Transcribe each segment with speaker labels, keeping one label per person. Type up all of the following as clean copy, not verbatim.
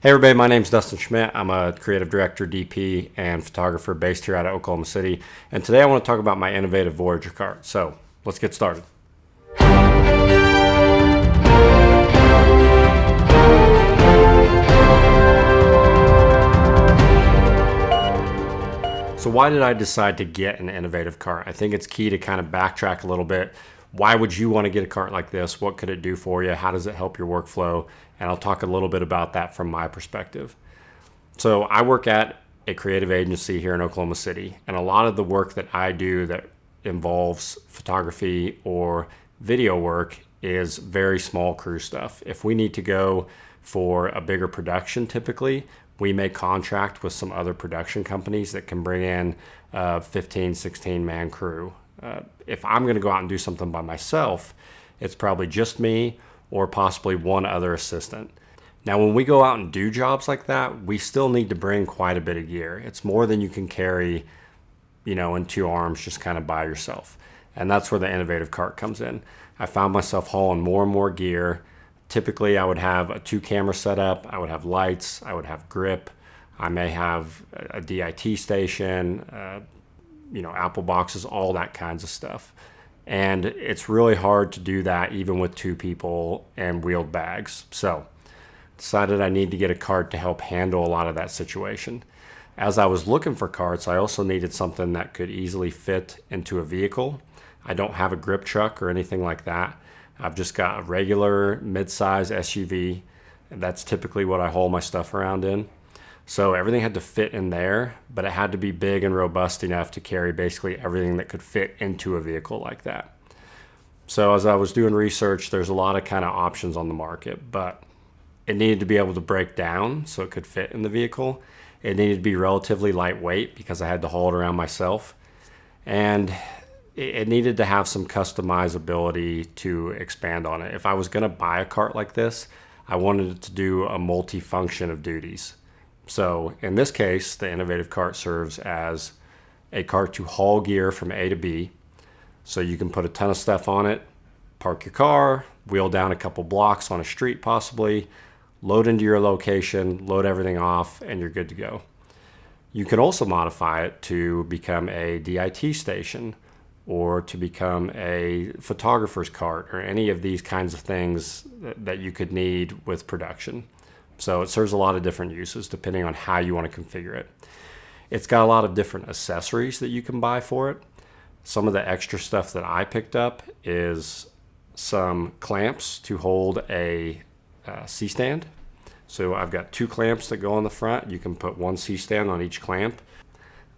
Speaker 1: Hey everybody, my name's Dustin Schmidt. I'm a creative director, DP, and photographer based here out of Oklahoma City. And today I want to talk about my Inovativ Voyager cart. So let's get started. So why did I decide to get an Inovativ cart? I think it's key to kind of backtrack a little bit. Why would you want to get a cart like this? What could it do for you? How does it help your workflow? And I'll talk a little bit about that from my perspective. So I work at a creative agency here in Oklahoma City, and a lot of the work that I do that involves photography or video work is very small crew stuff. If we need to go for a bigger production, typically, we may contract with some other production companies that can bring in a 15, 16 man crew. If I'm going to go out and do something by myself, it's probably just me or possibly one other assistant. Now, when we go out and do jobs like that, we still need to bring quite a bit of gear. It's more than you can carry, in two arms just kind of by yourself. And that's where the Inovativ cart comes in. I found myself hauling more and more gear. Typically, I would have a 2-camera setup. I would have lights. I would have grip. I may have a DIT station, Apple boxes, all that kinds of stuff. And it's really hard to do that even with 2 people and wheeled bags. So decided I need to get a cart to help handle a lot of that situation. As I was looking for carts, I also needed something that could easily fit into a vehicle. I don't have a grip truck or anything like that. I've just got a regular mid-size SUV. And that's typically what I haul my stuff around in. So everything had to fit in there, but it had to be big and robust enough to carry basically everything that could fit into a vehicle like that. So as I was doing research, there's a lot of kind of options on the market, but it needed to be able to break down so it could fit in the vehicle. It needed to be relatively lightweight because I had to haul it around myself. And it needed to have some customizability to expand on it. If I was going to buy a cart like this, I wanted it to do a multi-function of duties. So in this case, the Inovativ cart serves as a cart to haul gear from A to B. So you can put a ton of stuff on it, park your car, wheel down a couple blocks on a street possibly, load into your location, load everything off, and you're good to go. You can also modify it to become a DIT station or to become a photographer's cart or any of these kinds of things that you could need with production. So it serves a lot of different uses depending on how you want to configure it. It's got a lot of different accessories that you can buy for it. Some of the extra stuff that I picked up is some clamps to hold a C-stand. So I've got 2 clamps that go on the front. You can put 1 C-stand on each clamp.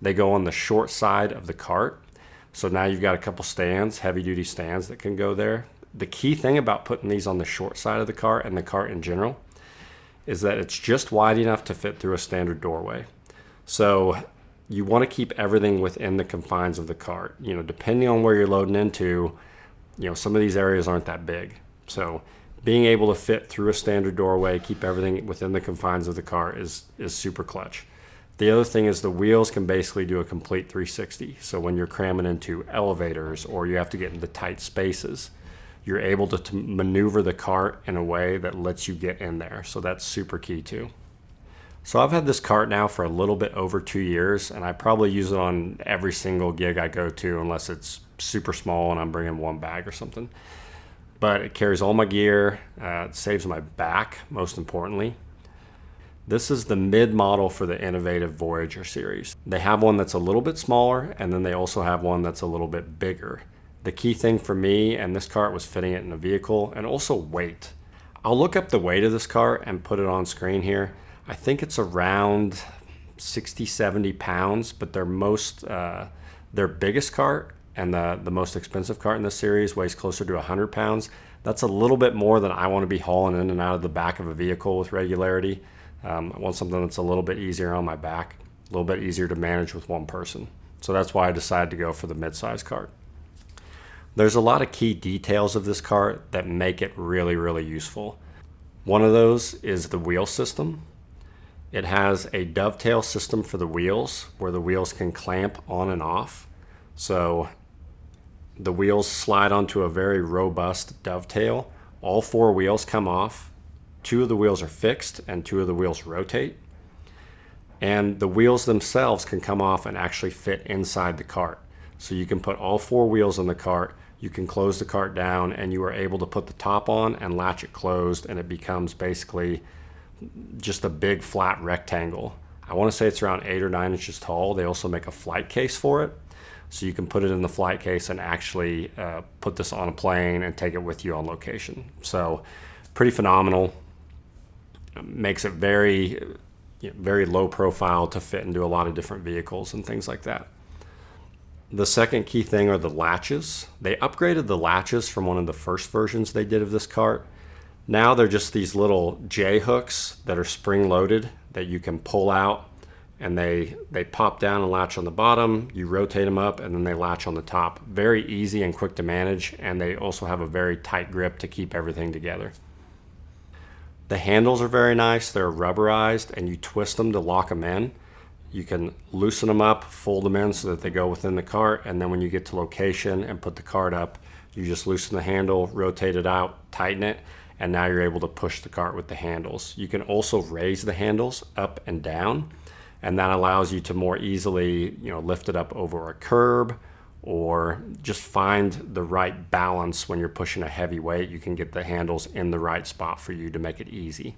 Speaker 1: They go on the short side of the cart. So now you've got a couple stands, heavy-duty stands that can go there. The key thing about putting these on the short side of the cart and the cart in general is that it's just wide enough to fit through a standard doorway. So you want to keep everything within the confines of the cart. Depending on where you're loading into, some of these areas aren't that big. So being able to fit through a standard doorway, keep everything within the confines of the cart is super clutch. The other thing is the wheels can basically do a complete 360. So when you're cramming into elevators or you have to get into tight spaces, you're able to maneuver the cart in a way that lets you get in there. So that's super key too. So I've had this cart now for a little bit over 2 years, and I probably use it on every single gig I go to unless it's super small and I'm bringing 1 bag or something. But it carries all my gear, it saves my back, most importantly. This is the mid-model for the Inovativ Voyager series. They have one that's a little bit smaller, and then they also have one that's a little bit bigger. The key thing for me and this cart was fitting it in a vehicle and also weight. I'll look up the weight of this cart and put it on screen here. I think it's around 60, 70 pounds, but their biggest cart and the most expensive cart in this series weighs closer to 100 pounds. That's a little bit more than I want to be hauling in and out of the back of a vehicle with regularity. I want something that's a little bit easier on my back, a little bit easier to manage with one person. So that's why I decided to go for the mid-size cart. There's a lot of key details of this cart that make it really, really useful. One of those is the wheel system. It has a dovetail system for the wheels where the wheels can clamp on and off. So the wheels slide onto a very robust dovetail. All 4 wheels come off 2 of the wheels are fixed and 2 of the wheels rotate. And the wheels themselves can come off and actually fit inside the cart. So you can put all 4 wheels on the cart, you can close the cart down, and you are able to put the top on and latch it closed, and it becomes basically just a big flat rectangle. I want to say it's around 8 or 9 inches tall. They also make a flight case for it. So you can put it in the flight case and actually put this on a plane and take it with you on location. So pretty phenomenal. Makes it very, very low profile to fit into a lot of different vehicles and things like that. The second key thing are the latches. They upgraded the latches from one of the first versions they did of this cart. Now they're just these little J hooks that are spring loaded that you can pull out, and they pop down and latch on the bottom. You rotate them up and then they latch on the top. Very easy and quick to manage, and they also have a very tight grip to keep everything together. The handles are very nice. They're rubberized and you twist them to lock them in. You can loosen them up, fold them in so that they go within the cart, and then when you get to location and put the cart up, you just loosen the handle, rotate it out, tighten it, and now you're able to push the cart with the handles. You can also raise the handles up and down, and that allows you to more easily, lift it up over a curb or just find the right balance when you're pushing a heavy weight. You can get the handles in the right spot for you to make it easy.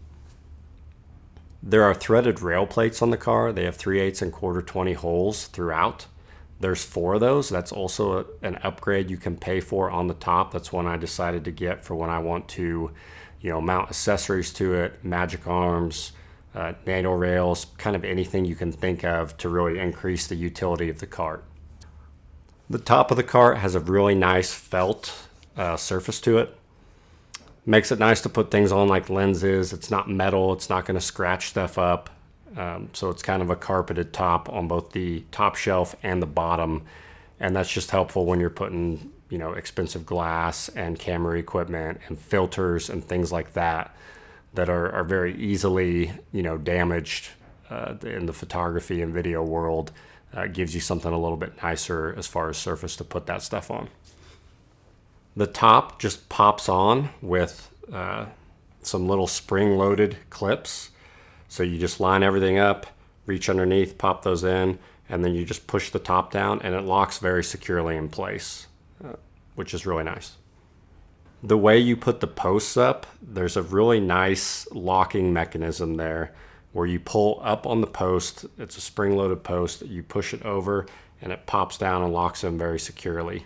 Speaker 1: There are threaded rail plates on the car. They have 3/8 and 1/4 20 holes throughout. There's 4 of those. That's also an upgrade you can pay for on the top. That's one I decided to get for when I want to, mount accessories to it, magic arms, NATO rails, kind of anything you can think of to really increase the utility of the cart. The top of the cart has a really nice felt surface to it. Makes it nice to put things on like lenses. It's not metal. It's not going to scratch stuff up. So it's kind of a carpeted top on both the top shelf and the bottom. And that's just helpful when you're putting, expensive glass and camera equipment and filters and things like that are very easily, damaged in the photography and video world. Gives you something a little bit nicer as far as surface to put that stuff on. The top just pops on with some little spring-loaded clips. So you just line everything up, reach underneath, pop those in, and then you just push the top down and it locks very securely in place, which is really nice. The way you put the posts up, there's a really nice locking mechanism there where you pull up on the post. It's a spring-loaded post. You push it over and it pops down and locks them very securely.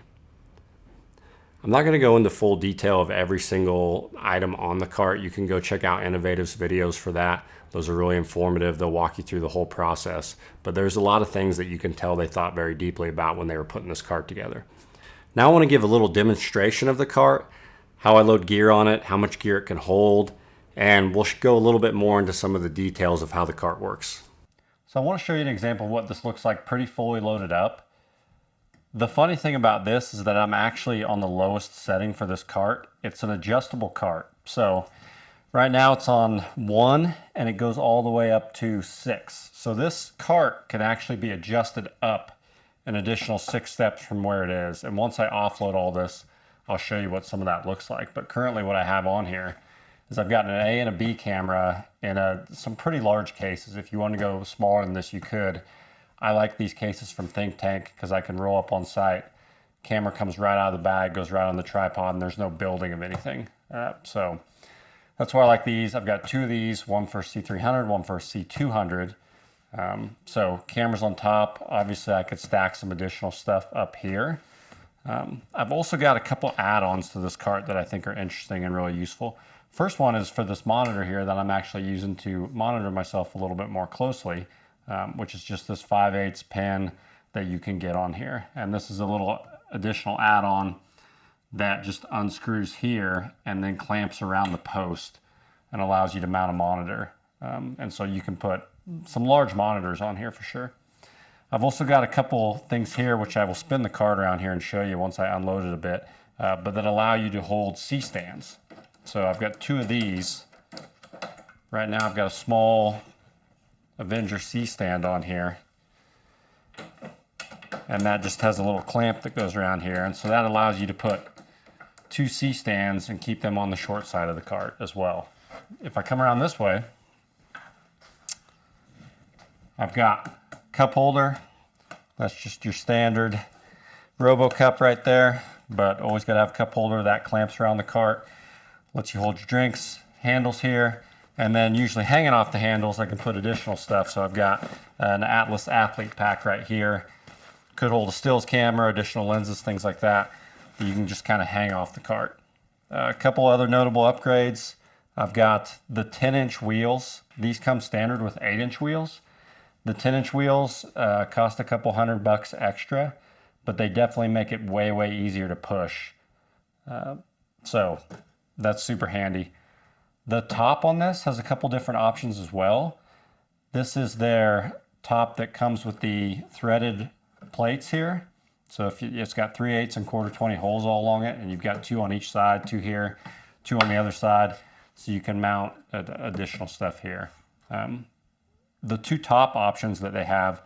Speaker 1: I'm not going to go into full detail of every single item on the cart. You can go check out Inovativ's videos for that. Those are really informative. They'll walk you through the whole process. But there's a lot of things that you can tell they thought very deeply about when they were putting this cart together. Now I want to give a little demonstration of the cart, how I load gear on it, how much gear it can hold, and we'll go a little bit more into some of the details of how the cart works. So I want to show you an example of what this looks like pretty fully loaded up. The funny thing about this is that I'm actually on the lowest setting for this cart. It's an adjustable cart. So right now it's on 1 and it goes all the way up to 6. So this cart can actually be adjusted up an additional 6 steps from where it is. And once I offload all this, I'll show you what some of that looks like. But currently what I have on here is I've got an A and a B camera in some pretty large cases. If you want to go smaller than this, you could. I like these cases from Think Tank because I can roll up on site. Camera comes right out of the bag, goes right on the tripod, and there's no building of anything. So that's why I like these. I've got 2 of these, one for C300, one for C200. So cameras on top. Obviously, I could stack some additional stuff up here. I've also got a couple add-ons to this cart that I think are interesting and really useful. First one is for this monitor here that I'm actually using to monitor myself a little bit more closely. Which is just this 5/8 pin that you can get on here. And this is a little additional add-on that just unscrews here and then clamps around the post and allows you to mount a monitor. And so you can put some large monitors on here for sure. I've also got a couple things here which I will spin the cart around here and show you once I unload it a bit, but that allow you to hold C-stands. So I've got 2 of these. Right now I've got a small Avenger C-stand on here, and that just has a little clamp that goes around here, and so that allows you to put 2 C-stands and keep them on the short side of the cart as well. if I come around this way, I've got cup holder. That's just your standard Robo cup right there, but always got to have a cup holder that clamps around the cart, lets you hold your drinks. Handles here, and then usually hanging off the handles I can put additional stuff. So I've got an Atlas athlete pack right here. Could hold a stills camera, additional lenses, things like that. You can just kind of hang off the cart. A couple other notable upgrades. I've got the 10-inch wheels. These come standard with 8-inch wheels. The 10-inch wheels cost a couple $100 extra, but they definitely make it way, way easier to push. So that's super handy. The top on this has a couple different options as well. This is their top that comes with the threaded plates here. So if it's got 3/8 and 1/4 holes all along it, and you've got 2 on each side, 2 here, 2 on the other side, so you can mount additional stuff here. The 2 top options that they have,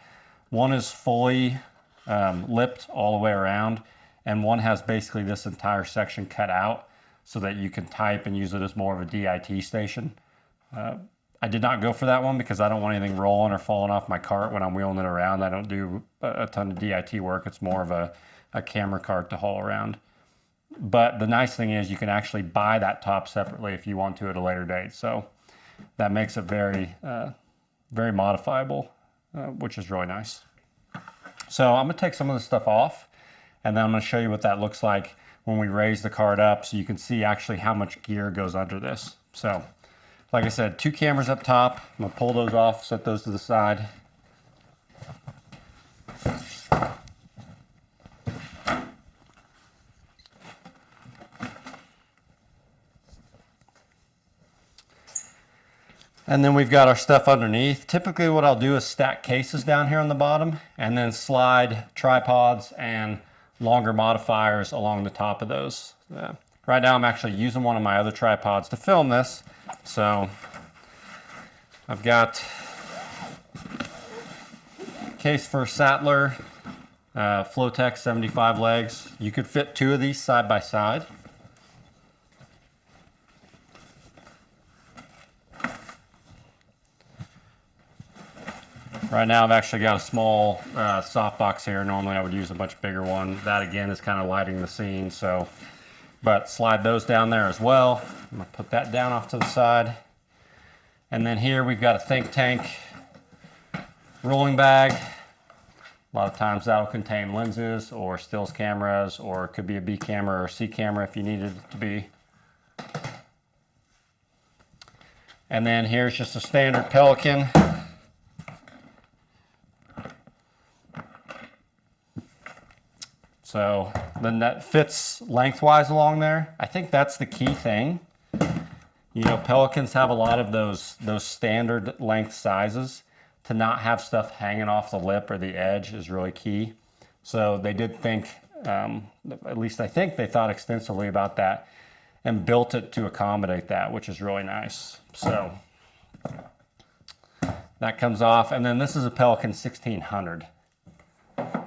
Speaker 1: one is fully lipped all the way around, and one has basically this entire section cut out so that you can type and use it as more of a DIT station. I did not go for that one because I don't want anything rolling or falling off my cart when I'm wheeling it around. I don't do a ton of DIT work. It's more of a camera cart to haul around. But the nice thing is you can actually buy that top separately if you want to at a later date. So that makes it very, very modifiable, which is really nice. So I'm gonna take some of this stuff off, and then I'm gonna show you what that looks like when we raise the cart up, so you can see actually how much gear goes under this. So, like I said, 2 cameras up top. I'm gonna pull those off, set those to the side. And then we've got our stuff underneath. Typically what I'll do is stack cases down here on the bottom and then slide tripods and longer modifiers along the top of those. Right now I'm actually using one of my other tripods to film this. So I've got case for Sattler, Flowtech 75 legs. You could fit 2 of these side by side. Right now I've actually got a small softbox here. Normally I would use a much bigger one. That again is kind of lighting the scene. So, but slide those down there as well. I'm gonna put that down off to the side. And then here we've got a think tank rolling bag. A lot of times that'll contain lenses or stills cameras, or it could be a B camera or C camera if you needed it to be. And then here's just a standard Pelican. So then that fits lengthwise along there. I think that's the key thing. You know, Pelicans have a lot of those standard length sizes. To not have stuff hanging off the lip or the edge is really key. So they did think, at least I think they thought extensively about that and built it to accommodate that, which is really nice. So that comes off. And then this is a Pelican 1600.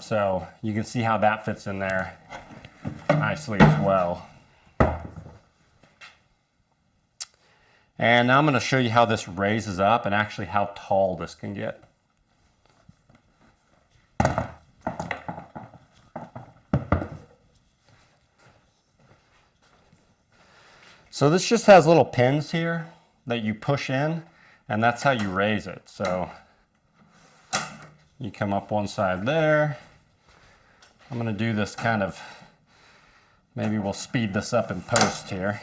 Speaker 1: So you can see how that fits in there nicely as well. And now I'm going to show you how this raises up and actually how tall this can get. So this just has little pins here that you push in, and that's how you raise it. So you come up one side there. I'm going to do this kind of, maybe we'll speed this up in post here.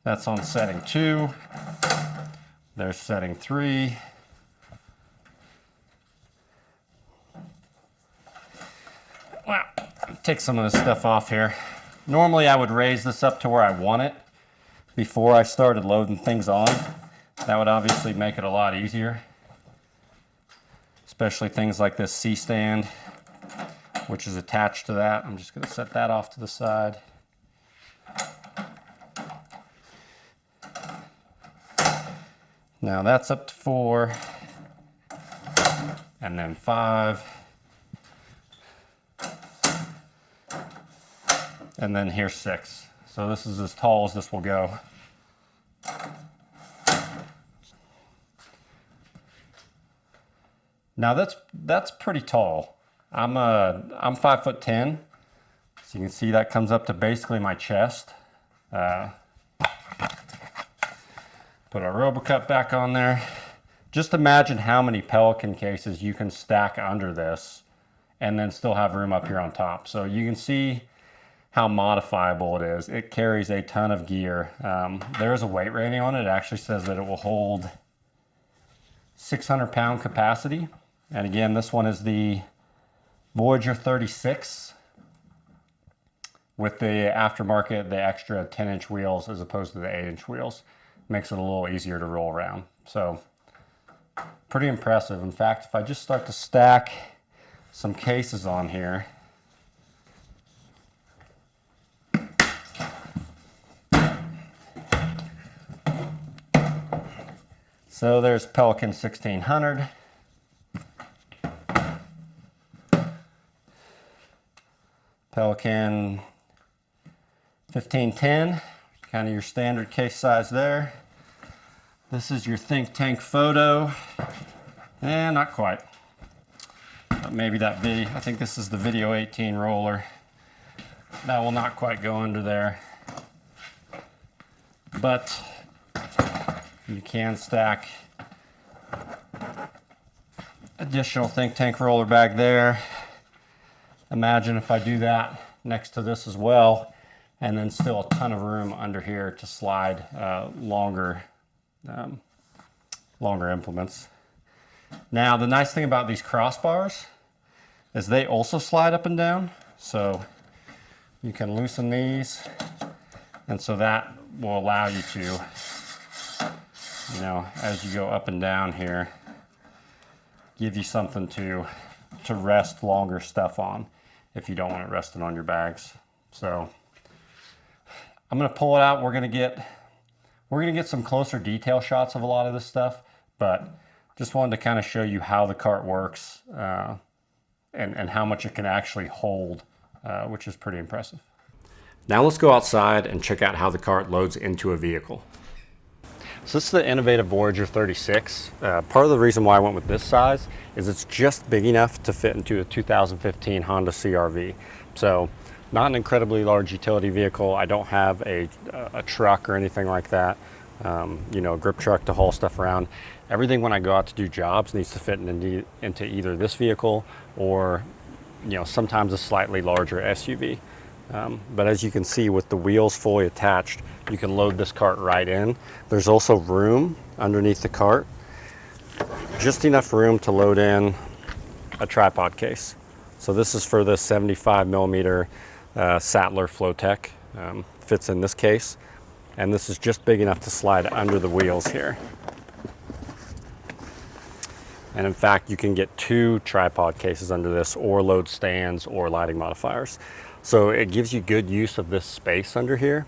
Speaker 1: That's on setting 2. There's setting 3. Well, take some of this stuff off here. Normally I would raise this up to where I want it before I started loading things on. That would obviously make it a lot easier. Especially things like this C-stand, which is attached to that. I'm just going to set that off to the side. Now that's up to 4, and then 5, and then here's 6. So this is as tall as this will go. Now that's pretty tall. I'm 5'10", so you can see that comes up to basically my chest. Put our RoboCup back on there. Just imagine how many Pelican cases you can stack under this and then still have room up here on top. So you can see how modifiable it is. It carries a ton of gear. There is a weight rating on it. It actually says that it will hold 600-pound capacity. And again, this one is the Voyager 36 with the aftermarket, the extra 10-inch wheels as opposed to the 8-inch wheels. Makes it a little easier to roll around. So pretty impressive. In fact, if I just start to stack some cases on here, so there's Pelican 1600, Pelican 1510, kind of your standard case size there. This is your Think Tank Photo, and not quite. But maybe that video, I think this is the Video 18 roller. That will not quite go under there. But you can stack additional Think Tank roller bag there. Imagine if I do that next to this as well, and then still a ton of room under here to slide longer implements. Now, the nice thing about these crossbars is they also slide up and down. So you can loosen these, and so that will allow you to, you know, as you go up and down here, give you something to rest longer stuff on if you don't want it resting on your bags. So I'm gonna pull it out. We're gonna get some closer detail shots of a lot of this stuff, but just wanted to kind of show you how the cart works and how much it can actually hold, which is pretty impressive. Now let's go outside and check out how the cart loads into a vehicle. So this is the Inovativ Voyager 36. Part of the reason why I went with this size is it's just big enough to fit into a 2015 Honda CR-V. So not an incredibly large utility vehicle. I don't have a truck or anything like that, you know, a grip truck to haul stuff around. Everything when I go out to do jobs needs to fit into either this vehicle or, you know, sometimes a slightly larger SUV. But as you can see, with the wheels fully attached, you can load this cart right in. There's also room underneath the cart, just enough room to load in a tripod case. So this is for the 75mm Sattler Flowtech, fits in this case. And this is just big enough to slide under the wheels here. And in fact, you can get 2 tripod cases under this, or load stands or lighting modifiers. So it gives you good use of this space under here,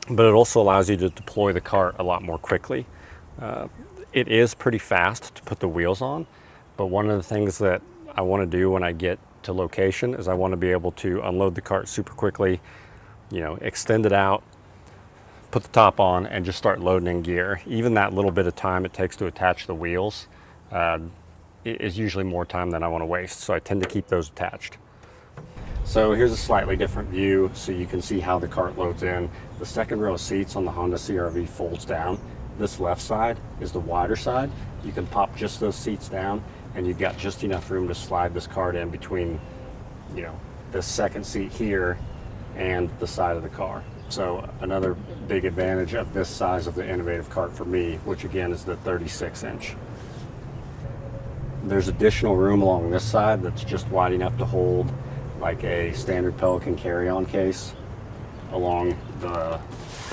Speaker 1: but it also allows you to deploy the cart a lot more quickly. It is pretty fast to put the wheels on, but one of the things that I want to do when I get to location is I want to be able to unload the cart super quickly, you know, extend it out, put the top on, and just start loading in gear. Even that little bit of time it takes to attach the wheels is usually more time than I want to waste, so I tend to keep those attached. So here's a slightly different view so you can see how the cart loads in. The second row of seats on the Honda CR-V folds down. This left side is the wider side. You can pop just those seats down and you've got just enough room to slide this cart in between, you know, this second seat here and the side of the car. So another big advantage of this size of the Inovativ cart for me, which again is the 36-inch. There's additional room along this side that's just wide enough to hold like a standard Pelican carry-on case. Along the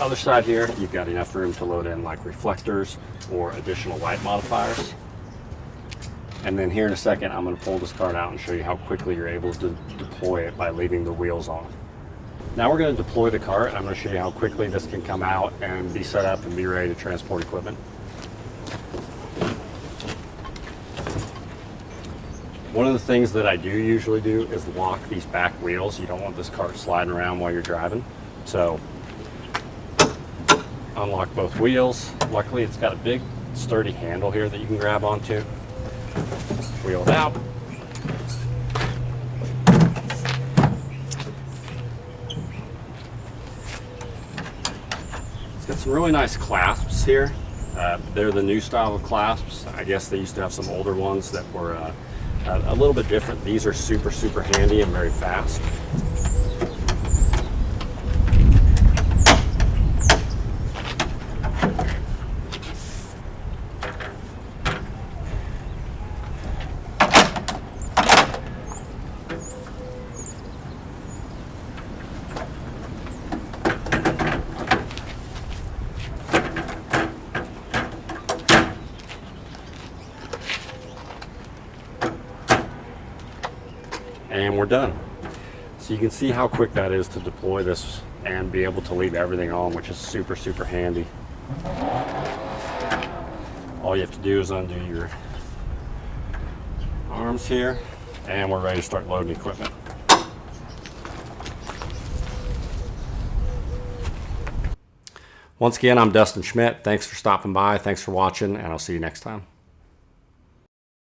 Speaker 1: other side here, you've got enough room to load in like reflectors or additional light modifiers. And then here in a second, I'm going to pull this cart out and show you how quickly you're able to deploy it by leaving the wheels on. Now we're going to deploy the cart. I'm going to show you how quickly this can come out and be set up and be ready to transport equipment. One of the things that I do usually do is lock these back wheels. You don't want this cart sliding around while you're driving. So unlock both wheels. Luckily it's got a big sturdy handle here that you can grab onto. wheel it out. It's got some really nice clasps here. They're the new style of clasps. I guess they used to have some older ones that were a little bit different. These are super, super handy and very fast. And we're done. So you can see how quick that is to deploy this and be able to leave everything on, which is super, super handy. All you have to do is undo your arms here, and we're ready to start loading equipment. Once again, I'm Dustin Schmidt. Thanks for stopping by. Thanks for watching, and I'll see you next time.